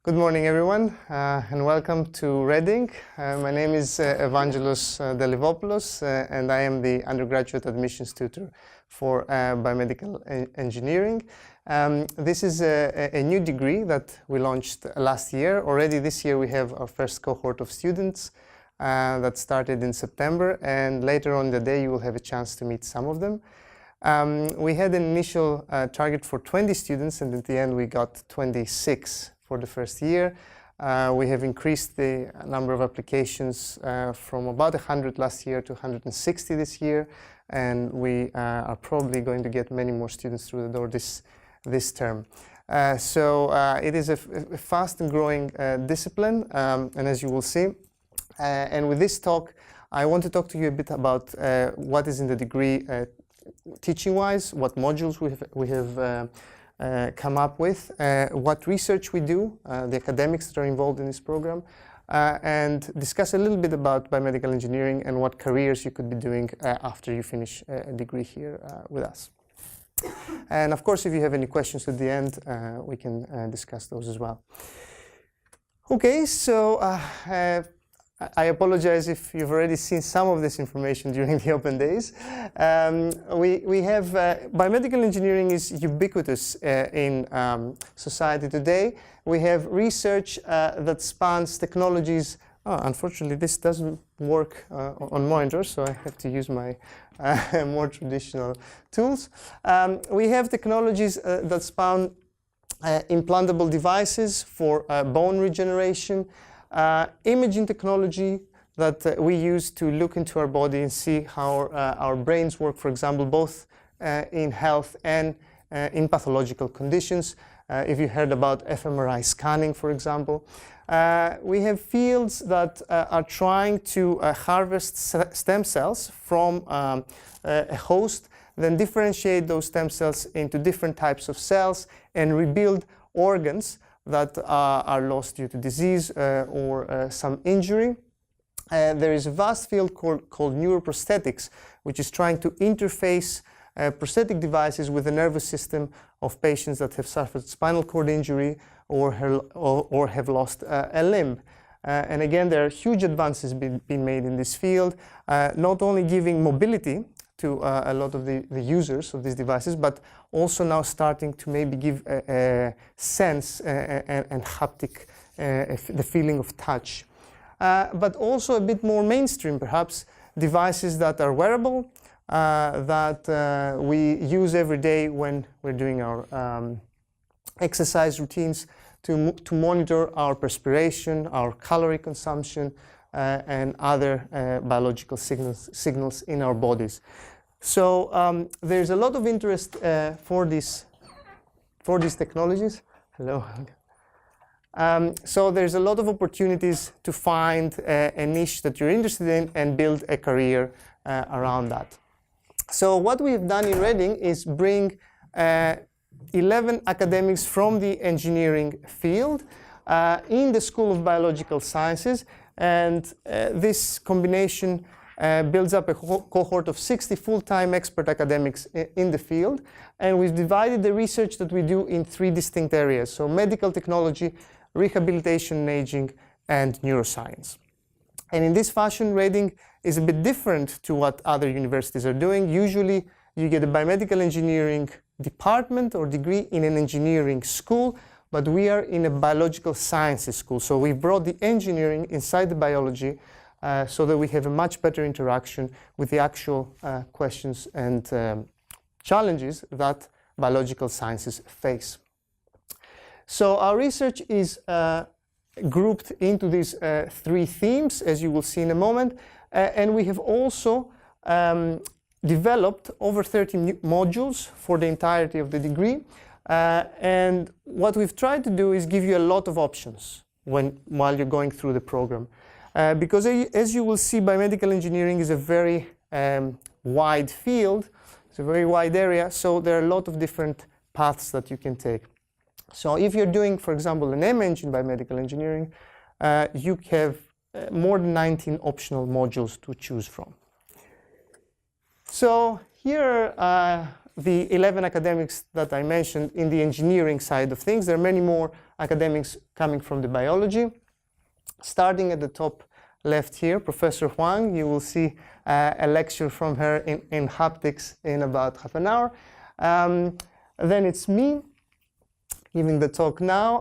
Good morning, everyone, and welcome to BEng. My name is Evangelos Delivopoulos, and I am the undergraduate admissions tutor for biomedical engineering. This is a new degree that we launched last year. Already this year we have our first cohort of students that started in September, and later on in the day you will have a chance to meet some of them. We had an initial target for 20 students, and at the end we got 26 for the first year. We have increased the number of applications from about 100 last year to 160 this year, and we are probably going to get many more students through the door this term. It is a fast and growing discipline, and as you will see. And with this talk, I want to talk to you a bit about what is in the degree teaching-wise, what modules we have come up with, what research we do, the academics that are involved in this program, and discuss a little bit about biomedical engineering and what careers you could be doing after you finish a degree here with us. And of course, if you have any questions at the end, we can discuss those as well. Okay, so I apologize if you've already seen some of this information during the open days. We have biomedical engineering is ubiquitous in society today. We have research that spans technologies. Unfortunately, this doesn't work on monitors, so I have to use my more traditional tools. We have technologies that span implantable devices for bone regeneration, imaging technology that we use to look into our body and see how our brains work, for example, both in health and in pathological conditions. If you heard about fMRI scanning, for example. We have fields that are trying to harvest stem cells from a host, then differentiate those stem cells into different types of cells and rebuild organs that are lost due to disease or some injury. There is a vast field called neuroprosthetics, which is trying to interface prosthetic devices with the nervous system of patients that have suffered spinal cord injury or have lost a limb. And again, there are huge advances being made in this field, not only giving mobility to a lot of the users of these devices, but also now starting to maybe give a sense and haptic, the feeling of touch. But also a bit more mainstream, perhaps, devices that are wearable, that we use every day when we're doing our exercise routines to monitor our perspiration, our calorie consumption, and other biological signals in our bodies. So there's a lot of interest for these technologies. Hello. So there's a lot of opportunities to find a niche that you're interested in and build a career around that. So what we've done in BEng is bring 11 academics from the engineering field in the School of Biological Sciences, and this combination builds up a cohort of 60 full-time expert academics in the field, and we've divided the research that we do in 3 distinct areas, so medical technology, rehabilitation and aging, and neuroscience. And in this fashion, BEng is a bit different to what other universities are doing. Usually, you get a biomedical engineering department or degree in an engineering school, but we are in a biological sciences school. So we brought the engineering inside the biology so that we have a much better interaction with the actual questions and challenges that biological sciences face. So our research is grouped into these 3 themes, as you will see in a moment, and we have also developed over 30 modules for the entirety of the degree. And what we've tried to do is give you a lot of options while you're going through the program. Because as you will see, biomedical engineering is a very wide field. It's a very wide area, so there are a lot of different paths that you can take. So if you're doing, for example, an MEng in biomedical engineering, you have more than 19 optional modules to choose from. So here are the 11 academics that I mentioned in the engineering side of things. There are many more academics coming from the biology. Starting at the top left here, Professor Huang, you will see a lecture from her in haptics in about half an hour. Then it's me giving the talk now.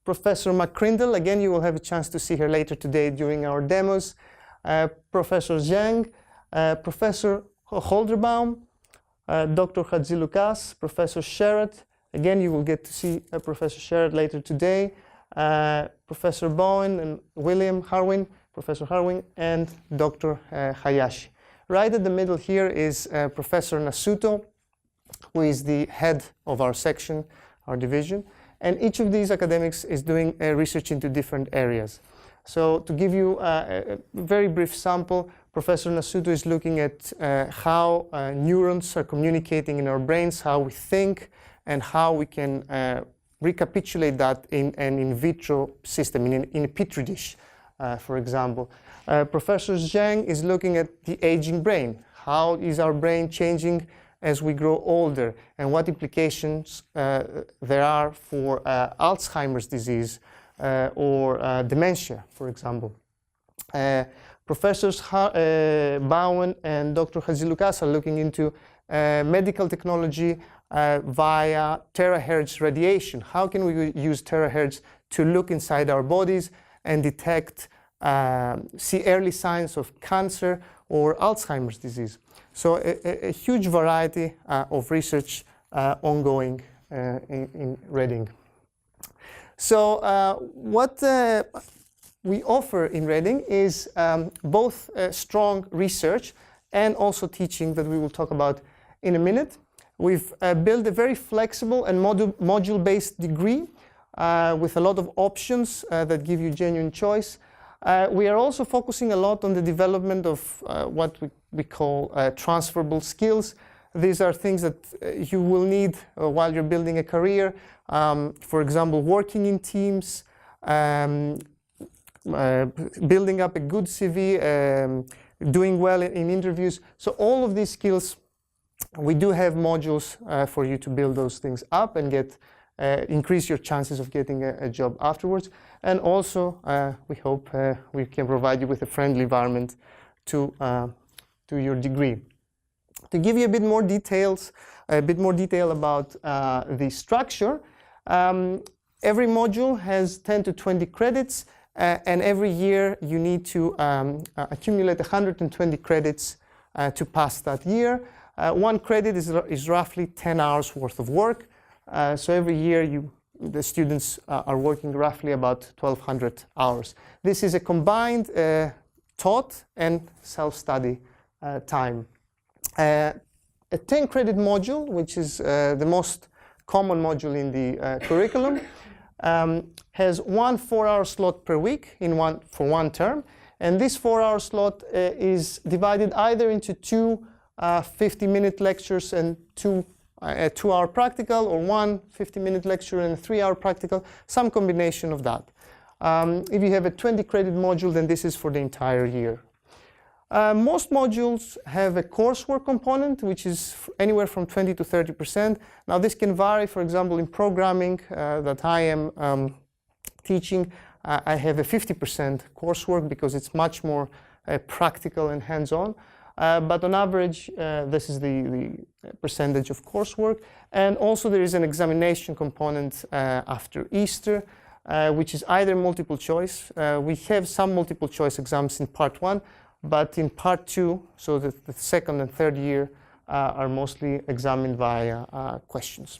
Professor McCrindle, again, you will have a chance to see her later today during our demos. Professor Zheng, Professor Holderbaum, Dr. Hadjiloukas, Professor Sherratt. Again, you will get to see Professor Sherratt later today. Professor Bowen and William Harwin, Professor Harwin, and Dr. Hayashi. Right at the middle here is Professor Nasuto, who is the head of our section, our division. And each of these academics is doing research into different areas. So to give you a very brief sample, Professor Nasuto is looking at how neurons are communicating in our brains, how we think, and how we can recapitulate that in an in vitro system, in a petri dish, for example. Professor Zheng is looking at the aging brain. How is our brain changing as we grow older, and what implications there are for Alzheimer's disease or dementia, for example. Professors Bowen and Dr. Hadjiloukas are looking into medical technology via terahertz radiation. How can we use terahertz to look inside our bodies and detect, see early signs of cancer or Alzheimer's disease? So a huge variety of research ongoing in Reading. So what we offer in Reading is both strong research and also teaching that we will talk about in a minute. We've built a very flexible and module-based degree with a lot of options that give you genuine choice. We are also focusing a lot on the development of what we call transferable skills. These are things that you will need while you're building a career. For example, working in teams, building up a good CV, doing well in interviews. So all of these skills, we do have modules for you to build those things up and get increase your chances of getting a job afterwards. And also, we hope we can provide you with a friendly environment to your degree. To give you a bit more detail about the structure, every module has 10 to 20 credits, and every year you need to accumulate 120 credits to pass that year. 1 credit is roughly 10 hours worth of work. So every year the students are working roughly about 1,200 hours. This is a combined taught and self-study time. A 10-credit module, which is the most common module in the curriculum, has 1 4-hour slot per week for one term. And this 4-hour slot is divided either into 2 50-minute lectures and a 2-hour practical, or 1 50-minute lecture and a 3-hour practical, some combination of that. If you have a 20-credit module, then this is for the entire year. Most modules have a coursework component, which is anywhere from 20 to 30%. Now this can vary. For example, in programming that I am teaching, I have a 50% coursework because it's much more practical and hands-on. But on average, this is the percentage of coursework. And also there is an examination component after Easter, which is either multiple choice. We have some multiple choice exams in part 1, but in part 2, so the second and third year are mostly examined via questions.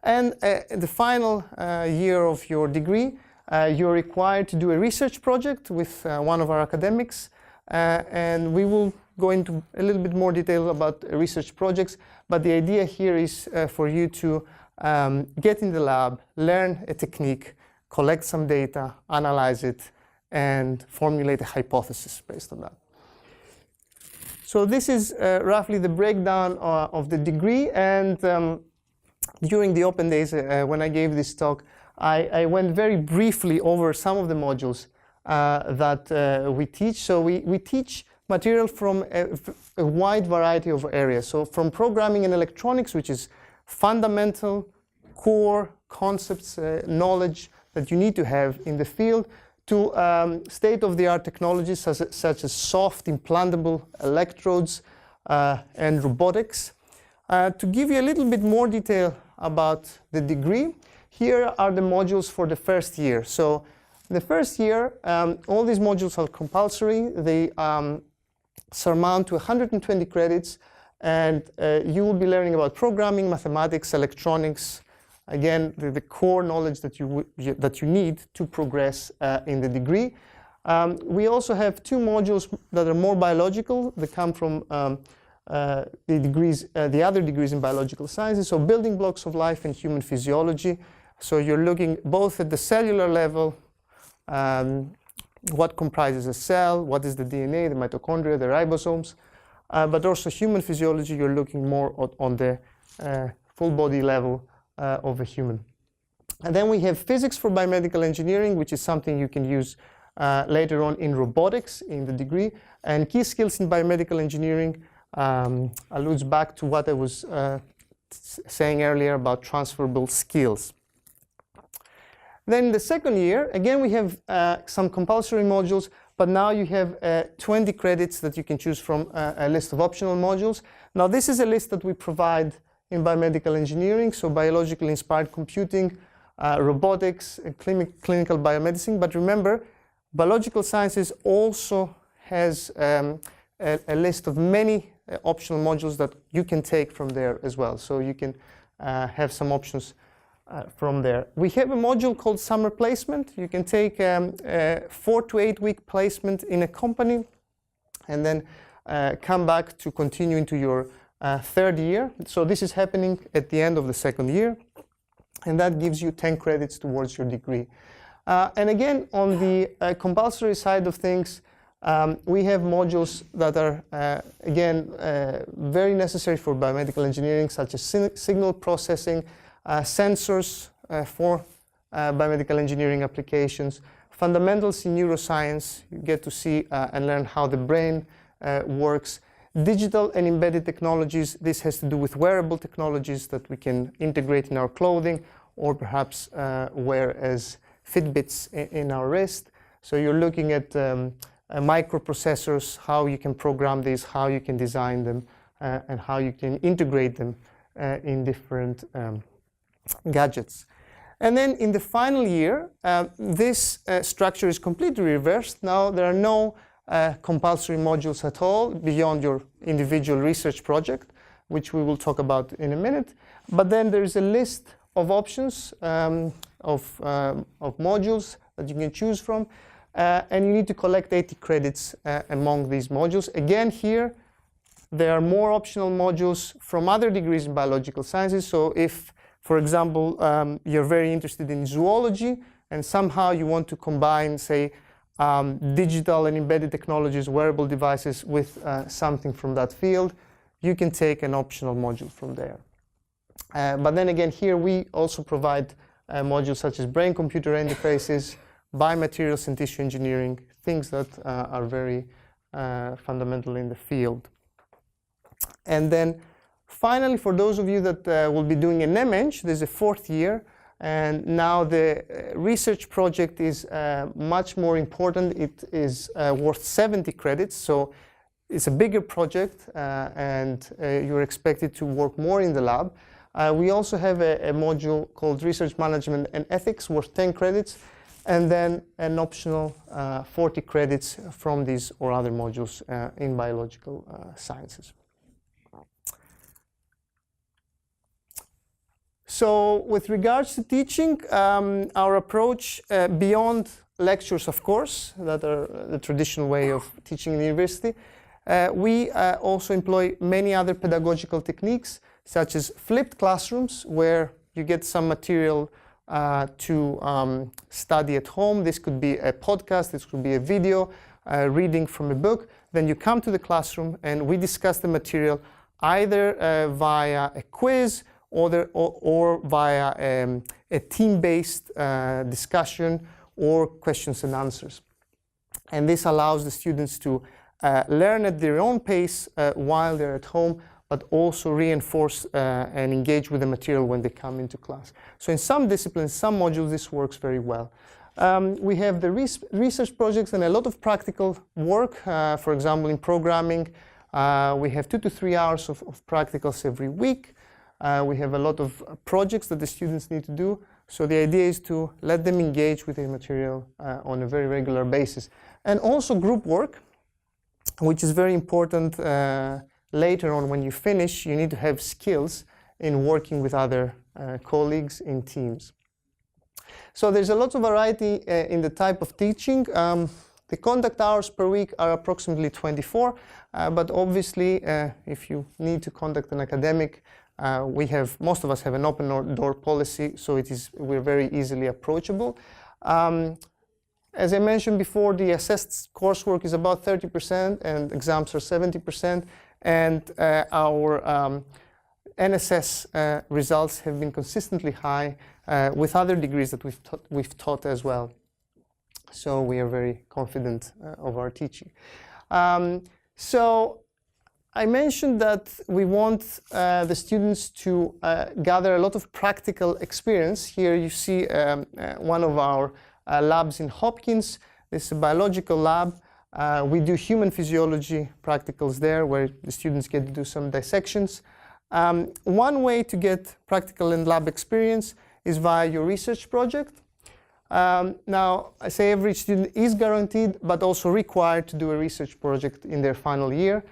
And the final year of your degree, you're required to do a research project with one of our academics. And we will go into a little bit more detail about research projects, but the idea here is for you to get in the lab, learn a technique, collect some data, analyze it, and formulate a hypothesis based on that. So this is roughly the breakdown of the degree, and during the open days when I gave this talk, I went very briefly over some of the modules that we teach. So we teach material from a wide variety of areas. So from programming and electronics, which is fundamental core concepts, knowledge that you need to have in the field, to state-of-the-art technologies such as soft implantable electrodes and robotics. To give you a little bit more detail about the degree, here are the modules for the first year. So the first year, all these modules are compulsory. They surmount to 120 credits, and you will be learning about programming, mathematics, electronics, again, the core knowledge that you need to progress in the degree. We also have 2 modules that are more biological. They come from the other degrees in biological sciences, so building blocks of life and human physiology. So you're looking both at the cellular level, what comprises a cell, what is the DNA, the mitochondria, the ribosomes, but also human physiology, you're looking more on the full body level of a human. And then we have physics for biomedical engineering, which is something you can use later on in robotics in the degree. And key skills in biomedical engineering alludes back to what I was saying earlier about transferable skills. Then the second year, again, we have some compulsory modules, but now you have 20 credits that you can choose from a list of optional modules. Now, this is a list that we provide in biomedical engineering, so biologically inspired computing, robotics, clinical biomedicine. But remember, biological sciences also has a list of many optional modules that you can take from there as well. So you can have some options from there. We have a module called summer placement. You can take a 4 to 8 week placement in a company and then come back to continue into your third year. So this is happening at the end of the second year, and that gives you 10 credits towards your degree. And again, on the compulsory side of things, we have modules that are, again, very necessary for biomedical engineering, such as signal processing, sensors for biomedical engineering applications, fundamentals in neuroscience. You get to see and learn how the brain works. Digital and embedded technologies, this has to do with wearable technologies that we can integrate in our clothing or perhaps wear as Fitbits in our wrist. So you're looking at microprocessors, how you can program these, how you can design them, and how you can integrate them in different gadgets. And then in the final year, this structure is completely reversed. Now there are no compulsory modules at all beyond your individual research project, which we will talk about in a minute. But then there is a list of options of modules that you can choose from, and you need to collect 80 credits among these modules. Again, here there are more optional modules from other degrees in biological sciences. So if, for example, you're very interested in zoology and somehow you want to combine, say, digital and embedded technologies, wearable devices with something from that field, you can take an optional module from there. But then again, here we also provide modules such as brain-computer interfaces, biomaterials and tissue engineering, things that are very fundamental in the field. And then finally, for those of you that will be doing an MEng, there's a 4th year. And now the research project is much more important. It is worth 70 credits. So it's a bigger project, and you're expected to work more in the lab. We also have a module called Research Management and Ethics worth 10 credits, and then an optional 40 credits from these or other modules in biological sciences. So with regards to teaching, our approach beyond lectures, of course, that are the traditional way of teaching in the university, we also employ many other pedagogical techniques, such as flipped classrooms, where you get some material to study at home. This could be a podcast, this could be a video, reading from a book. Then you come to the classroom and we discuss the material either via a quiz or via a team-based discussion or questions and answers. And this allows the students to learn at their own pace while they're at home, but also reinforce and engage with the material when they come into class. So in some disciplines, some modules, this works very well. We have the research projects and a lot of practical work. For example, in programming, we have 2 to 3 hours of practicals every week. We have a lot of projects that the students need to do. So the idea is to let them engage with the material on a very regular basis. And also group work, which is very important later on when you finish. You need to have skills in working with other colleagues in teams. So there's a lot of variety in the type of teaching. The contact hours per week are approximately 24, but obviously if you need to contact an academic, most of us have an open door policy, so we're very easily approachable. As I mentioned before, the assessed coursework is about 30% and exams are 70%, and our NSS results have been consistently high with other degrees that we've taught as well. So we are very confident of our teaching. So I mentioned that we want the students to gather a lot of practical experience. Here you see one of our labs in Hopkins. This is a biological lab. We do human physiology practicals there, where the students get to do some dissections. One way to get practical and lab experience is via your research project. Now, I say every student is guaranteed, but also required to do a research project in their final year.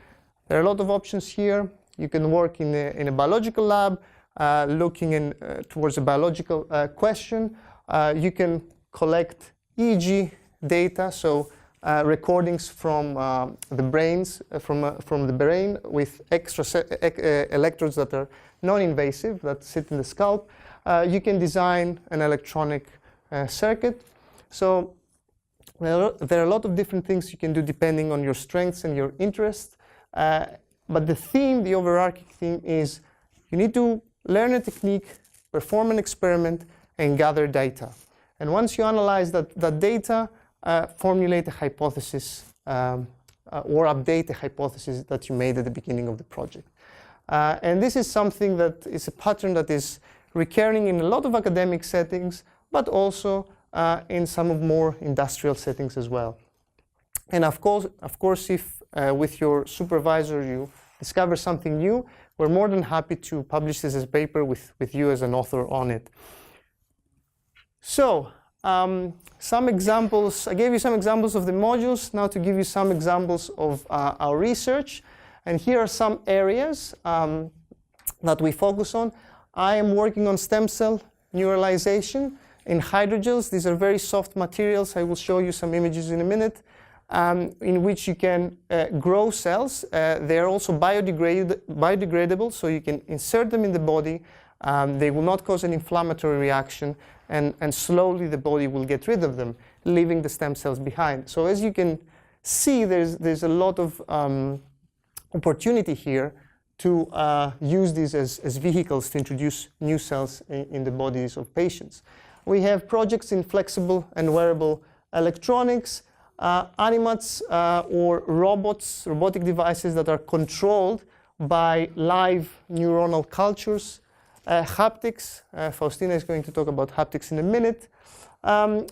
There are a lot of options here. You can work in a biological lab, looking towards a biological question. You can collect EEG data, so recordings from the brain with extra electrodes that are non-invasive, that sit in the scalp. You can design an electronic circuit. So there are a lot of different things you can do depending on your strengths and your interests. But the overarching theme is you need to learn a technique, perform an experiment, and gather data. And once you analyze that data, formulate a hypothesis or update a hypothesis that you made at the beginning of the project. And this is something that is a pattern that is recurring in a lot of academic settings, but also in some of more industrial settings as well. And of course, if with your supervisor you discover something new, we're more than happy to publish this as a paper with you as an author on it. So, some examples. I gave you some examples of the modules. Now to give you some examples of our research. And here are some areas that we focus on. I am working on stem cell neuralization in hydrogels. These are very soft materials. I will show you some images in a minute, in which you can grow cells. They are also biodegradable, so you can insert them in the body. They will not cause an inflammatory reaction, and slowly the body will get rid of them, leaving the stem cells behind. So as you can see, there's a lot of opportunity here to use these as vehicles to introduce new cells in the bodies of patients. We have projects in flexible and wearable electronics, animats or robotic devices that are controlled by live neuronal cultures. Haptics, Faustina is going to talk about haptics in a minute.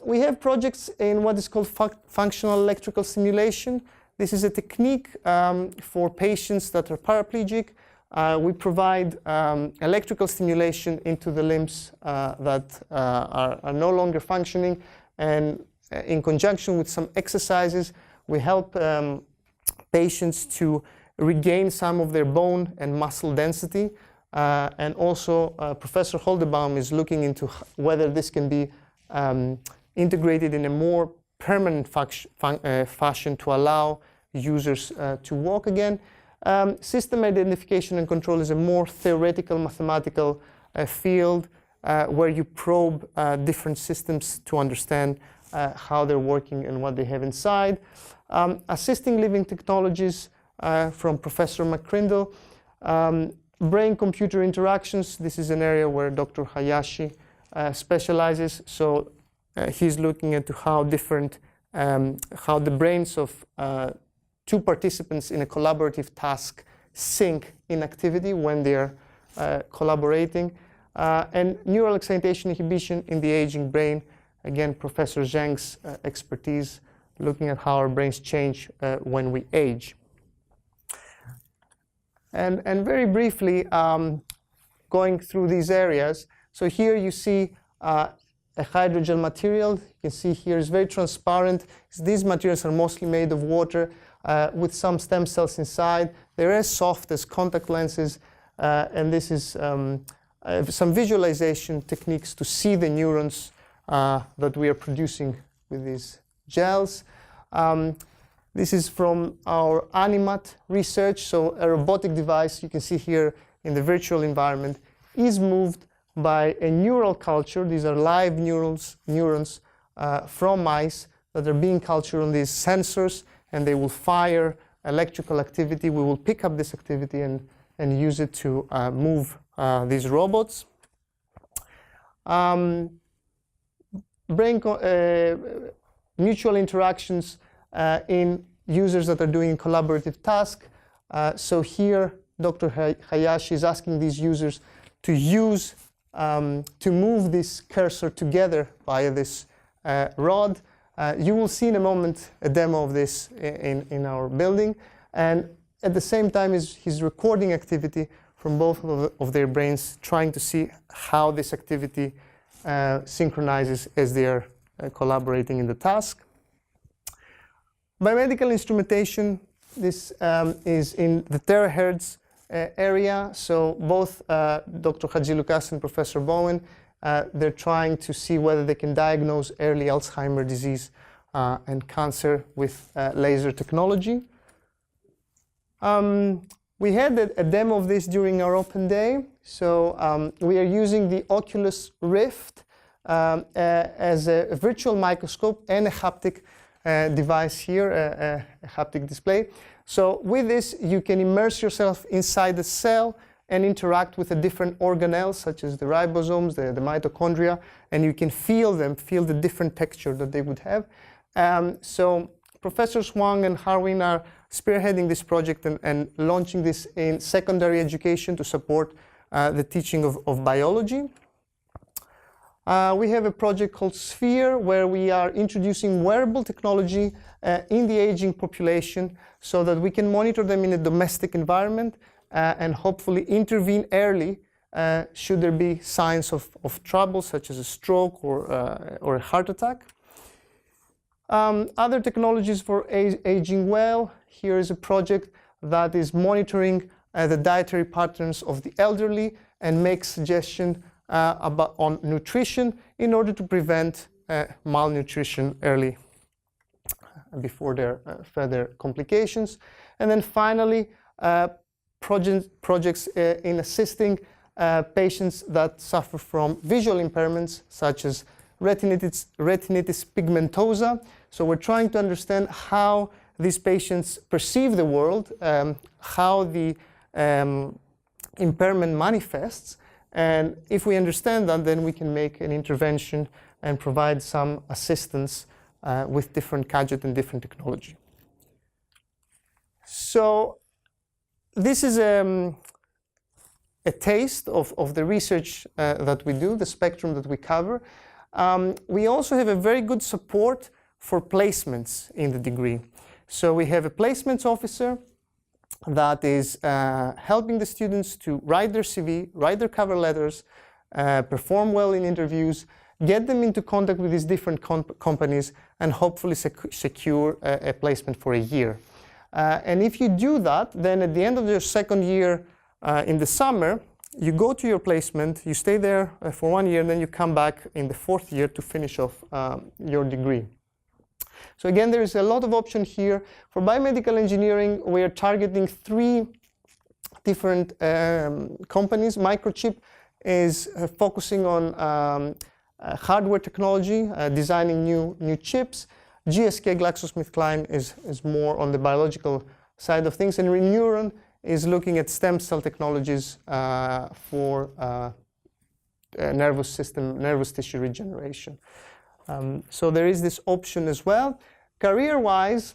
We have projects in what is called functional electrical stimulation. This is a technique for patients that are paraplegic. We provide electrical stimulation into the limbs that are no longer functioning, and in conjunction with some exercises, we help patients to regain some of their bone and muscle density. And also, Professor Holdebaum is looking into whether this can be integrated in a more permanent fashion to allow users to walk again. System identification and control is a more theoretical, mathematical field where you probe different systems to understand how they're working and what they have inside. Assisting living technologies from Professor McCrindle. Brain-computer interactions, this is an area where Dr. Hayashi specializes. So he's looking into how the brains of two participants in a collaborative task sync in activity when they're collaborating. And neural excitation inhibition in the aging brain. Again, Professor Zheng's expertise, looking at how our brains change when we age. And very briefly, going through these areas. So here you see a hydrogel material. You can see here is very transparent. These materials are mostly made of water with some stem cells inside. They're as soft as contact lenses. And this is some visualization techniques to see the neurons that we are producing with these gels. This is from our Animat research. So a robotic device, you can see here in the virtual environment, is moved by a neural culture. These are live neurons from mice that are being cultured on these sensors, and they will fire electrical activity. We will pick up this activity and use it to move these robots. Mutual interactions in users that are doing collaborative tasks. So here, Dr. Hayashi is asking these users to use, to move this cursor together via this rod. You will see in a moment a demo of this in our building. And at the same time, he's recording activity from both of their brains, trying to see how this activity synchronizes as they are collaborating in the task. Biomedical instrumentation, this is in the terahertz area. So both Dr. Hadjilukas and Professor Bowen, they're trying to see whether they can diagnose early Alzheimer's disease and cancer with laser technology. We had a demo of this during our open day. So we are using the Oculus Rift as a virtual microscope and a haptic device here, a haptic display. So with this, you can immerse yourself inside the cell and interact with the different organelles, such as the ribosomes, the mitochondria, and you can feel them, feel the different texture that they would have. So Professors Wang and Harwin are spearheading this project and launching this in secondary education to support the teaching of biology. We have a project called Sphere, where we are introducing wearable technology in the aging population so that we can monitor them in a domestic environment and hopefully intervene early should there be signs of trouble, such as a stroke or a heart attack. Other technologies for aging well. Here is a project that is monitoring the dietary patterns of the elderly and makes suggestions on nutrition in order to prevent malnutrition early before there are further complications. And then finally, projects in assisting patients that suffer from visual impairments, such as retinitis pigmentosa. So we're trying to understand how these patients perceive the world, how the impairment manifests. And if we understand that, then we can make an intervention and provide some assistance with different gadgets and different technology. So this is a taste of the research that we do, the spectrum that we cover. We also have a very good support for placements in the degree. So we have a placements officer that is helping the students to write their CV, write their cover letters, perform well in interviews, get them into contact with these different companies, and hopefully secure a placement for a year. And if you do that, then at the end of your second year in the summer, you go to your placement, you stay there for 1 year, and then you come back in the fourth year to finish off your degree. So again, there is a lot of option here. For biomedical engineering, we are targeting 3 different companies. Microchip is focusing on hardware technology, designing new chips. GSK GlaxoSmithKline is more on the biological side of things, and Reneuron is looking at stem cell technologies for nervous tissue regeneration. So there is this option as well. Career-wise,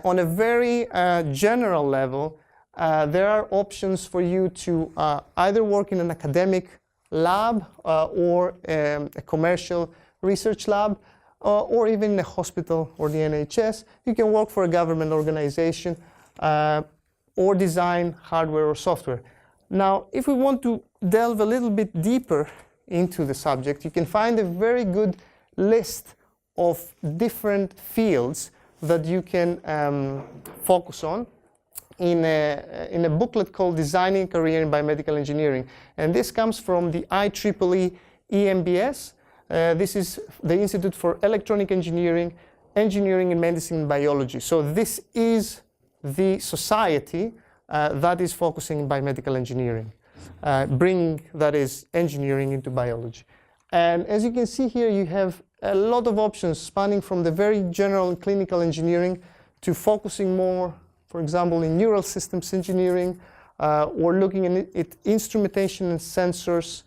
on a very general level, there are options for you to either work in an academic lab or a commercial research lab, or even in a hospital or the NHS. You can work for a government organization or design hardware or software. Now, if we want to delve a little bit deeper into the subject, you can find a very good list of different fields that you can focus on in a booklet called Designing a Career in Biomedical Engineering. And this comes from the IEEE EMBS. This is the Institute for Electronic Engineering, Engineering in Medicine and Biology. So this is the society that is focusing on biomedical engineering, bringing, that is, engineering into biology. And as you can see here, you have a lot of options spanning from the very general and clinical engineering to focusing more, for example, in neural systems engineering, or looking at instrumentation and sensors,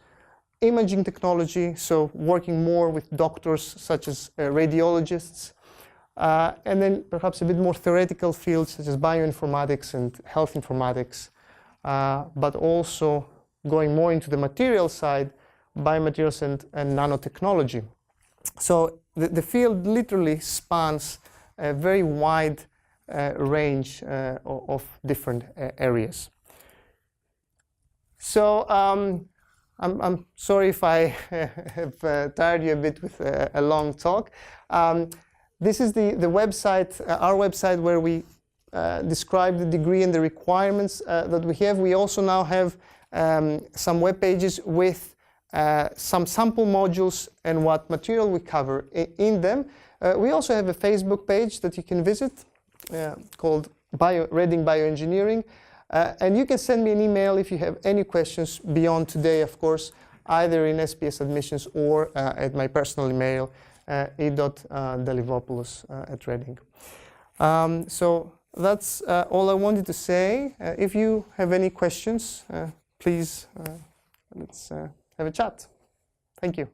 imaging technology, so working more with doctors such as radiologists, and then perhaps a bit more theoretical fields such as bioinformatics and health informatics, but also going more into the material side, biomaterials and nanotechnology. So the field literally spans a very wide range of different areas. So I'm sorry if I have tired you a bit with a long talk. This is the website, our website, where we describe the degree and the requirements that we have. We also now have some web pages with some sample modules and what material we cover in them. We also have a Facebook page that you can visit called Reading Bioengineering. And you can send me an email if you have any questions beyond today, of course, either in SPS admissions or at my personal email, e.delivopoulos@Reading. So that's all I wanted to say. If you have any questions, please let's have a chat. Thank you.